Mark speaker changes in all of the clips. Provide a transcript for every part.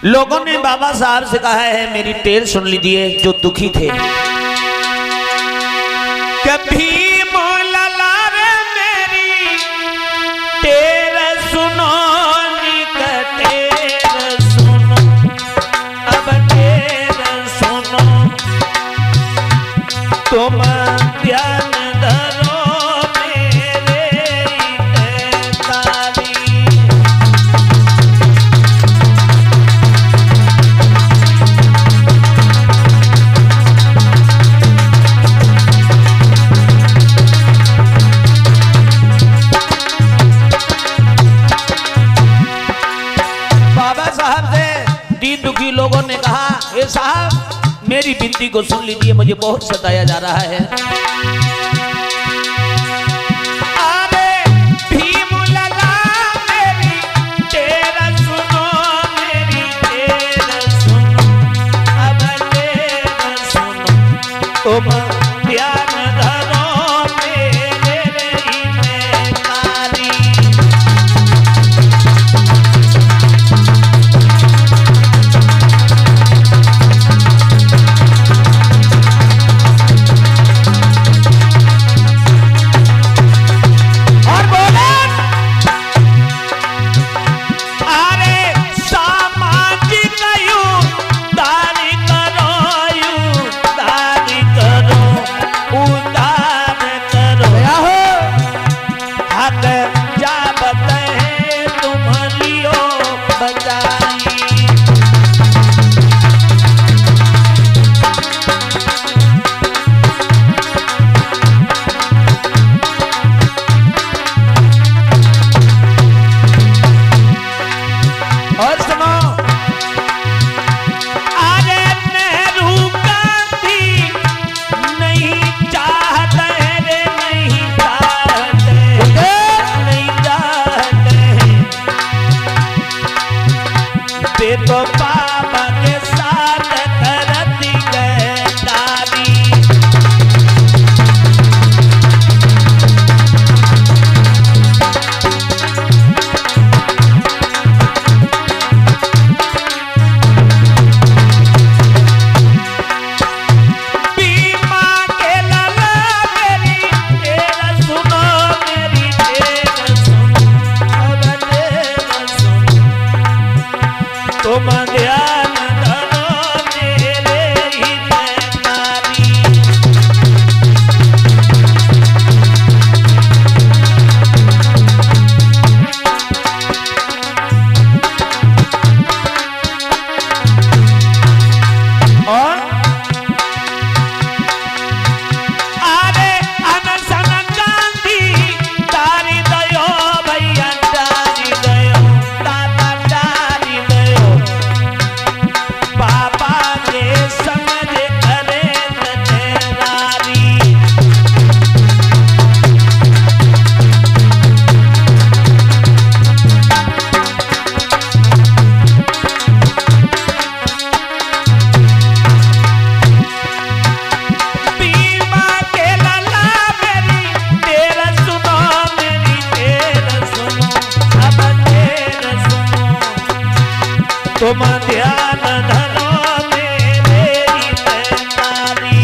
Speaker 1: लोगों ने बाबा साहब से कहा है मेरी टेर सुन लीजिए जो दुखी थे। कभी मोला रे मेरी टेर सुनो टेर सुनो अब टेर सुनो तुम ध्यान धरो दुखी लोगों ने कहा हे साहब मेरी विनती को सुन लीजिए, मुझे बहुत सताया जा रहा है। अरे भीम लला मेरी टेर सुनो मेरी टेर सुनो अब टेर सुनो तुम ध्यान धरो मेरे ही कारी। तो पापा के साथ करती गए दादी। बीमा के लला मेरी टेर सुनो मेरी टेर सुनो टेर सुनो तुम ध्यान धरो मेरे ही कारी। और अरे अनसन गांधी तारी दयो भैया तारी दयो दादा तारी दयो पापा के समझ करे तेरारी। बीमा के लला मेरी टेर सुनो मेरी टेर सुनो अब टेर सुनो तुम ध्यान धरो मेरे ही कारी।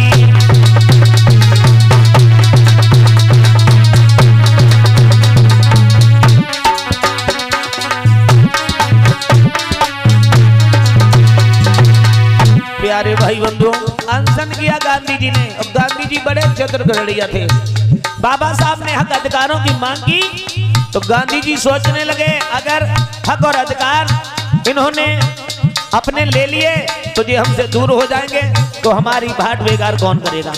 Speaker 1: प्यारे भाई बंधुओं अनशन किया गांधी जी ने। अब गांधी जी बड़े चतुर थे। बाबा साहब ने हक अधिकारों की मांग की तो गांधी जी सोचने लगे अगर हक और अधिकार इन्होंने अपने ले लिए तो ये हमसे दूर हो जाएंगे तो हमारी भाट बेकार कौन करेगा,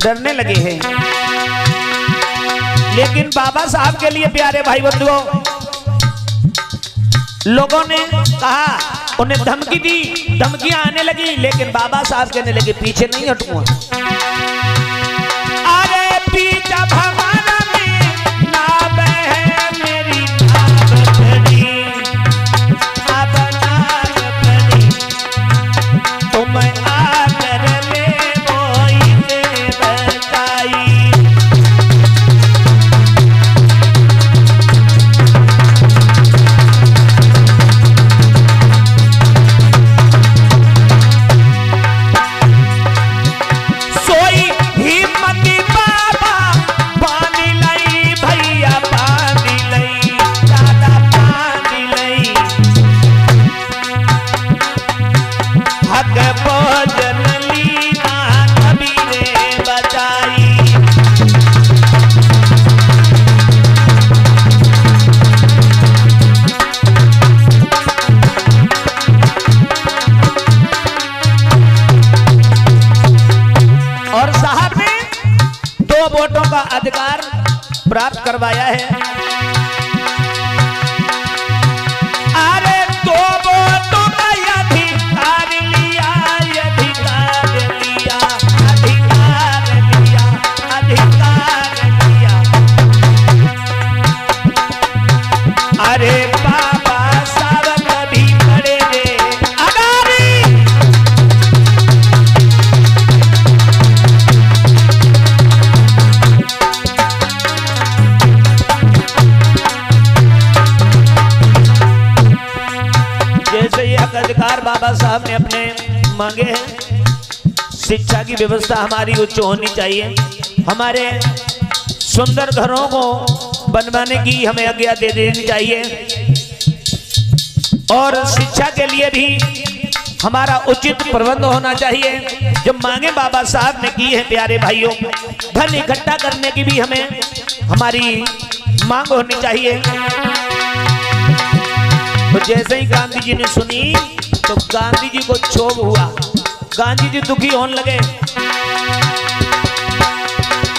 Speaker 1: डरने लगे हैं। लेकिन बाबा साहब के लिए प्यारे भाई बंधुओं लोगों ने कहा, उन्हें धमकी दी, धमकियां आने लगी, लेकिन बाबा साहब कहने लगे पीछे नहीं हटूंगा। अरे पीछा भगवान में नाव है मेरी नाव खड़ी अब नाव खड़ी तुम आकर ले वो इसे बचाई। का अधिकार प्राप्त करवाया है। अरे तो वो तुम्हें अधिकार लिया, अधिकार लिया, अधिकार लिया, अधिकार लिया। अरे बाबा साहब कभी खड़े रे अगारी। जैसे ये हक अधिकार बाबा साहब ने अपने मांगे हैं, शिक्षा की व्यवस्था हमारी उच्च होनी चाहिए। हमारे सुंदर घरों को बनवाने की हमें आज्ञा दे देनी चाहिए और शिक्षा के लिए भी हमारा उचित प्रबंध होना चाहिए। जो मांगे बाबा साहब ने की है प्यारे भाइयों, धन इकट्ठा करने की भी हमें हमारी मांग होनी चाहिए। तो जैसे ही गांधी जी ने सुनी तो गांधी जी को क्षोभ हुआ, गांधी जी दुखी होने लगे।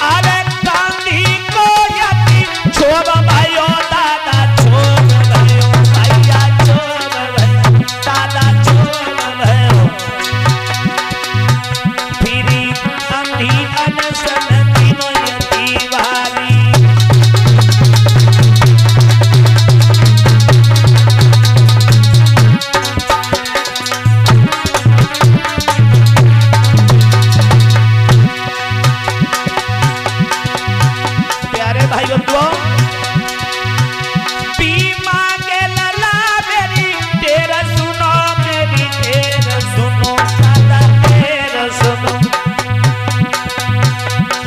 Speaker 1: अरे गांधी को यदि क्षोभ भयो दादा, क्षोभ भयो भैया, क्षोभ भयो दादा, क्षोभ भयो। फिरी अंधी अनशन तीनों यति वाली।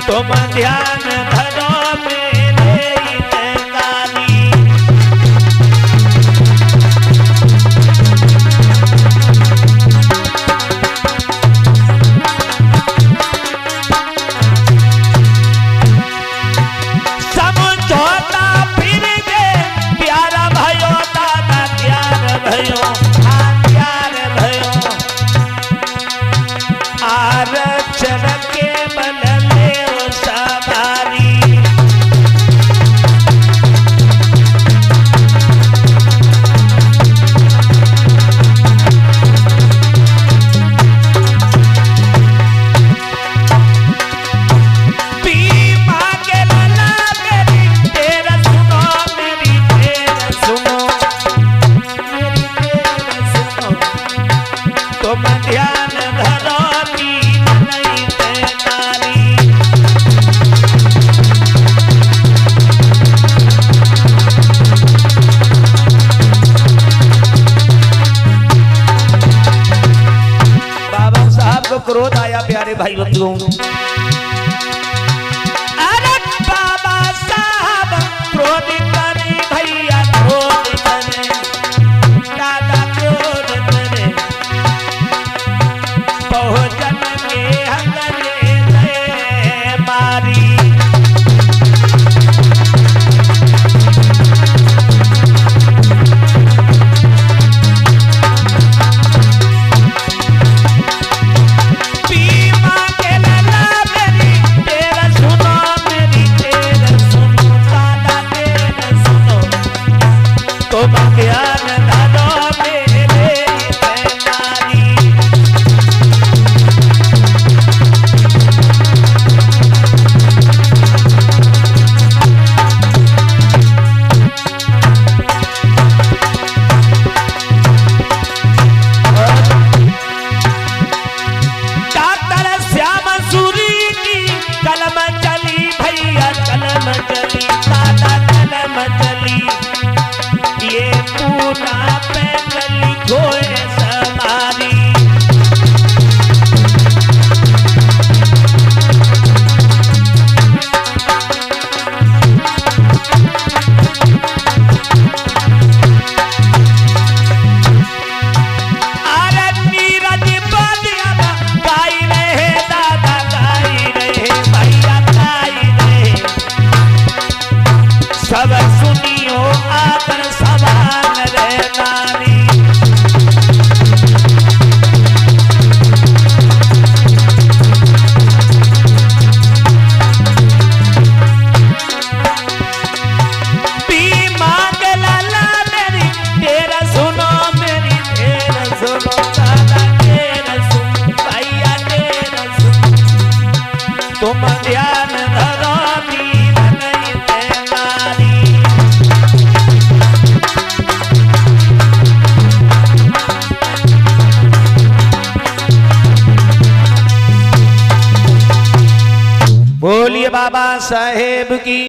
Speaker 1: तुम ध्यान धरो मेरे काली। समझौता फिर दे प्यारा भयो दादा, प्यार भयो, हाँ प्यार भयो। आरक्षण के बल सवारी। बीमा के लला मेरी तेरा सुनो, मेरी तेरा सुनो, मेरी तेरा सुनो। तुम ध्यान धरो नहीं तेनाली। क्रोध आया प्यारे भाई बंधुओं। अरे बाबा साहब क्रोध करे भैया, क्रोध करे दादा, क्रोध करे। बहुजन के हंगरे गए मारी। बीमा के लला तुम ध्यान धरो दीन नहीं तेरी। बोलिए बाबा साहेब की।